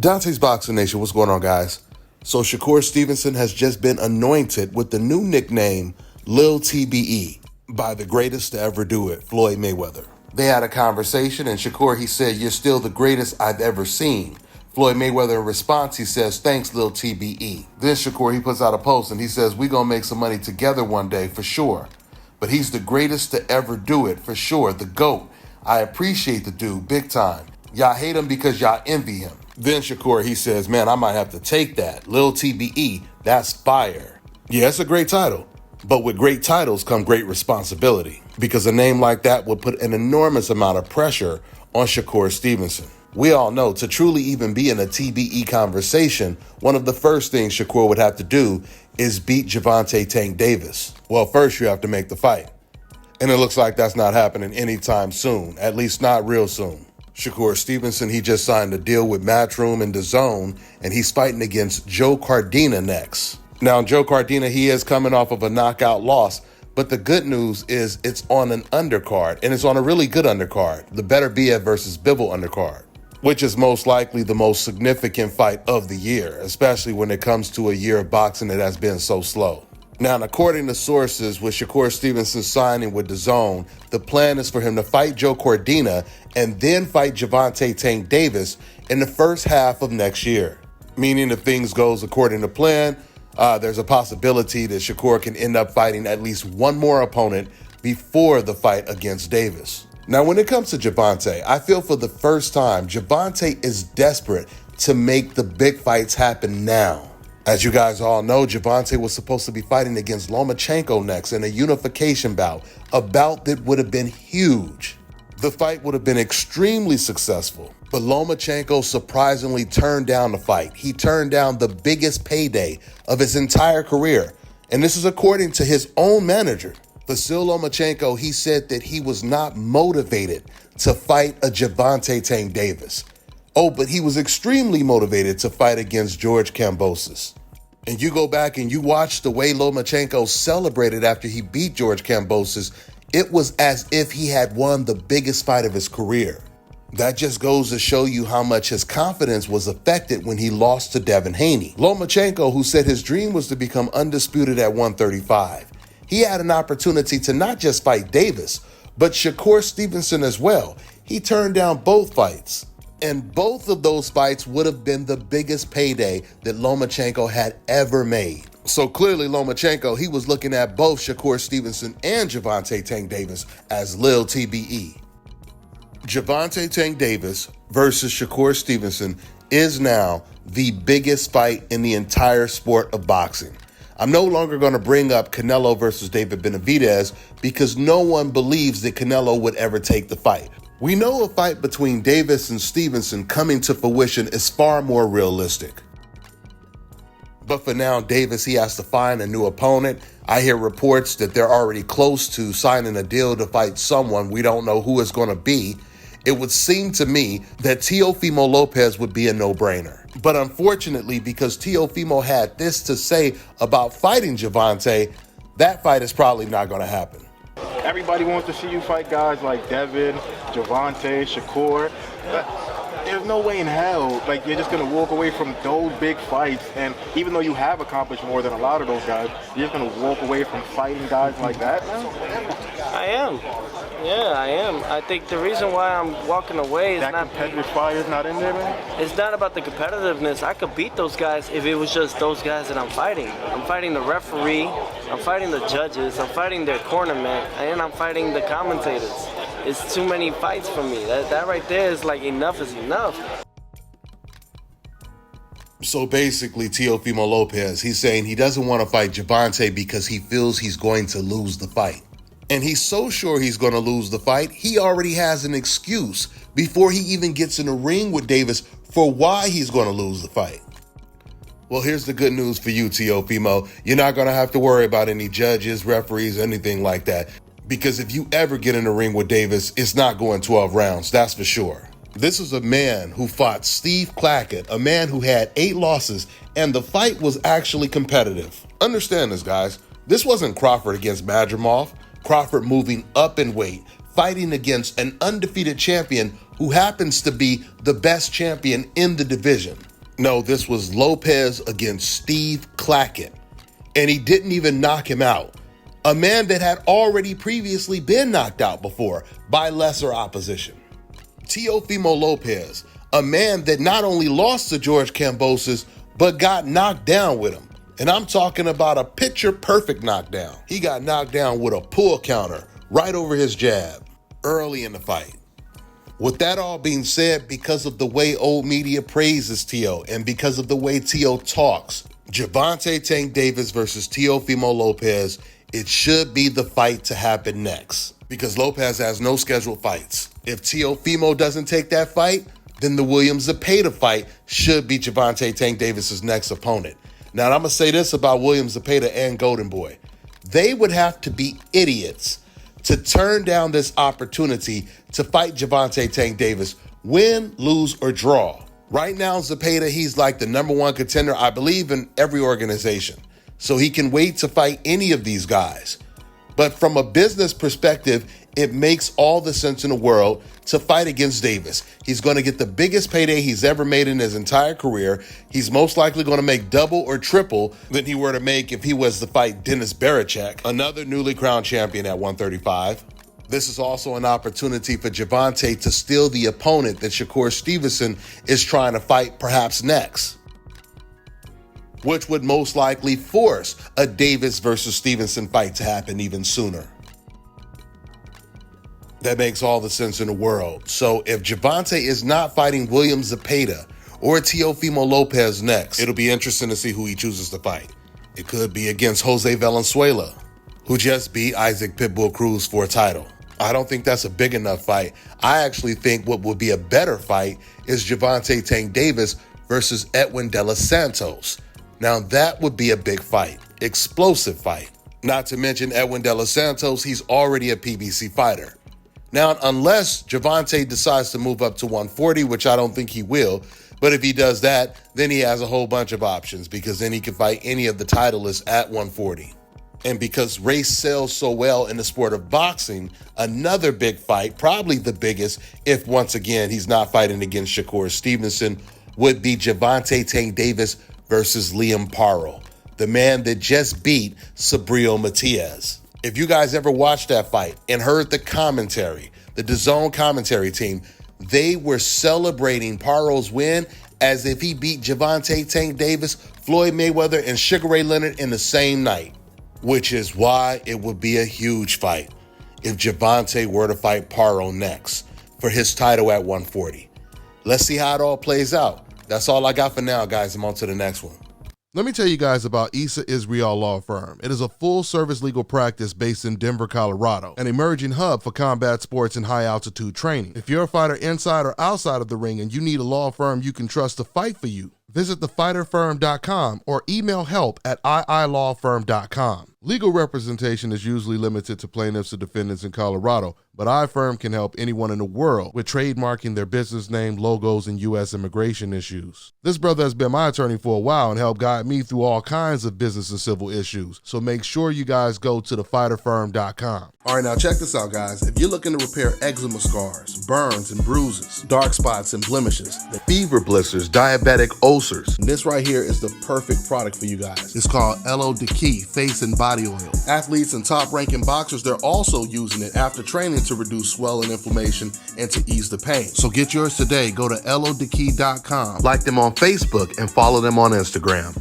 Dontaesboxingnation, what's going on, guys? So Shakur Stevenson has just been anointed with the new nickname Lil TBE by the greatest to ever do it, Floyd Mayweather. They had a conversation and Shakur, he said, "You're still the greatest I've ever seen." Floyd Mayweather in response, he says, "Thanks, Lil TBE." Then Shakur, he puts out a post and he says, "We gonna make some money together one day for sure. But he's the greatest to ever do it for sure, the GOAT. I appreciate the dude big time. Y'all hate him because y'all envy him." Then Shakur, he says, "Man, I might have to take that. Lil TBE, that's fire." Yeah, it's a great title. But with great titles come great responsibility, because a name like that would put an enormous amount of pressure on Shakur Stevenson. We all know to truly even be in a TBE conversation, one of the first things Shakur would have to do is beat Gervonta Tank Davis. Well, first you have to make the fight. And it looks like that's not happening anytime soon, at least not real soon. Shakur Stevenson, he just signed a deal with Matchroom and DAZN, and he's fighting against Joe Cardina next. Now, Joe Cardina, he is coming off of a knockout loss, but the good news is it's on an undercard, and it's on a really good undercard, the Better Biev versus Bivol undercard, which is most likely the most significant fight of the year, especially when it comes to a year of boxing that has been so slow. Now, according to sources, with Shakur Stevenson signing with DAZN, the plan is for him to fight Joe Cardina and then fight Gervonta Tank Davis in the first half of next year. Meaning if things goes according to plan, there's a possibility that Shakur can end up fighting at least one more opponent before the fight against Davis. Now, when it comes to Gervonta, I feel for the first time, Gervonta is desperate to make the big fights happen now. As you guys all know, Gervonta was supposed to be fighting against Lomachenko next in a unification bout, a bout that would have been huge. The fight would have been extremely successful, but Lomachenko surprisingly turned down the fight. He turned down the biggest payday of his entire career, and this is according to his own manager. Vasyl Lomachenko, he said that he was not motivated to fight a Gervonta Tank Davis. Oh, but he was extremely motivated to fight against George Kambosos. And you go back and you watch the way Lomachenko celebrated after he beat George Kambosos, it was as if he had won the biggest fight of his career. That just goes to show you how much his confidence was affected when he lost to Devin Haney. Lomachenko, who said his dream was to become undisputed at 135. He had an opportunity to not just fight Davis, but Shakur Stevenson as well. He turned down both fights. And both of those fights would have been the biggest payday that Lomachenko had ever made. So clearly Lomachenko, he was looking at both Shakur Stevenson and Gervonta Tank Davis as Lil TBE. Gervonta Tank Davis versus Shakur Stevenson is now the biggest fight in the entire sport of boxing. I'm no longer going to bring up Canelo versus David Benavidez because no one believes that Canelo would ever take the fight. We know a fight between Davis and Stevenson coming to fruition is far more realistic. But for now, Davis, he has to find a new opponent. I hear reports that they're already close to signing a deal to fight someone. We don't know who it's going to be. It would seem to me that Teofimo Lopez would be a no-brainer. But unfortunately, because Teofimo had this to say about fighting Gervonta, that fight is probably not going to happen. Everybody wants to see you fight guys like Devin, Gervonta, Shakur. There's no way in hell, like, you're just going to walk away from those big fights. And even though you have accomplished more than a lot of those guys, you're just going to walk away from fighting guys like that now? I am. Yeah, I am. I think the reason why I'm walking away is that not... competitive fire's not in there, man? It's not about the competitiveness. I could beat those guys if it was just those guys that I'm fighting. I'm fighting the referee, I'm fighting the judges, I'm fighting their cornerman, and I'm fighting the commentators. It's too many fights for me. That right there is like enough is enough. So basically, Teofimo Lopez, he's saying he doesn't want to fight Gervonta because he feels he's going to lose the fight. And he's so sure he's going to lose the fight, he already has an excuse before he even gets in the ring with Davis for why he's going to lose the fight. Well, here's the good news for you, Teofimo. You're not going to have to worry about any judges, referees, anything like that. Because if you ever get in the ring with Davis, it's not going 12 rounds, that's for sure. This is a man who fought Steve Clackett, a man who had 8 losses, and the fight was actually competitive. Understand this, guys. This wasn't Crawford against Madrimov. Crawford moving up in weight, fighting against an undefeated champion who happens to be the best champion in the division. No, this was Lopez against Steve Clackett. And he didn't even knock him out. A man that had already previously been knocked out before by lesser opposition. Teofimo Lopez, a man that not only lost to George Kambosos, but got knocked down with him. And I'm talking about a picture-perfect knockdown. He got knocked down with a pull counter right over his jab early in the fight. With that all being said, because of the way old media praises Teo and because of the way Teo talks, Gervonta Tank Davis versus Teofimo Lopez, it should be the fight to happen next. Because Lopez has no scheduled fights. If Teofimo doesn't take that fight, then the Williams Zepeda fight should be Gervonta Tank Davis's next opponent. Now, I'm going to say this about Williams Zepeda and Golden Boy. They would have to be idiots to turn down this opportunity to fight Gervonta Tank Davis, win, lose, or draw. Right now, Zepeda, he's like the #1 contender, I believe, in every organization. So he can wait to fight any of these guys. But from a business perspective, it makes all the sense in the world to fight against Davis. He's going to get the biggest payday he's ever made in his entire career. He's most likely going to make double or triple than he were to make if he was to fight Dennis Berichek, another newly crowned champion at 135. This is also an opportunity for Gervonta to steal the opponent that Shakur Stevenson is trying to fight perhaps next, which would most likely force a Davis versus Stevenson fight to happen even sooner. That makes all the sense in the world. So if Gervonta is not fighting Williams Zepeda or Teofimo Lopez next, it'll be interesting to see who he chooses to fight. It could be against Jose Valenzuela, who just beat Isaac Pitbull Cruz for a title. I don't think that's a big enough fight. I actually think what would be a better fight is Gervonta Tank Davis versus Edwin De Los Santos. Now that would be a big fight, explosive fight. Not to mention Edwin De Los Santos, he's already a PBC fighter. Now, unless Gervonta decides to move up to 140, which I don't think he will, but if he does that, then he has a whole bunch of options because then he can fight any of the titleists at 140. And because race sells so well in the sport of boxing, another big fight, probably the biggest, if once again he's not fighting against Shakur Stevenson, would be Gervonta Tank Davis versus Liam Paro, the man that just beat Subriel Matias. If you guys ever watched that fight and heard the commentary, the DAZN commentary team, they were celebrating Paro's win as if he beat Gervonta Tank Davis, Floyd Mayweather, and Sugar Ray Leonard in the same night, which is why it would be a huge fight if Gervonta were to fight Paro next for his title at 140. Let's see how it all plays out. That's all I got for now, guys. I'm on to the next one. Let me tell you guys about Issa Israel Law Firm. It is a full-service legal practice based in Denver, Colorado, an emerging hub for combat sports and high-altitude training. If you're a fighter inside or outside of the ring and you need a law firm you can trust to fight for you, visit thefighterfirm.com or email help@iilawfirm.com. Legal representation is usually limited to plaintiffs or defendants in Colorado, but iFirm can help anyone in the world with trademarking their business name, logos, and U.S. immigration issues. This brother has been my attorney for a while and helped guide me through all kinds of business and civil issues, so make sure you guys go to thefighterfirm.com. All right, now check this out, guys. If you're looking to repair eczema scars, burns and bruises, dark spots and blemishes, fever blisters, diabetic ulcers, this right here is the perfect product for you guys. It's called LO Deki Face and Body Oil. Athletes and top-ranking boxers, they're also using it after training to reduce swelling, inflammation, and to ease the pain. So get yours today. Go to lodeki.com, like them on Facebook, and follow them on Instagram.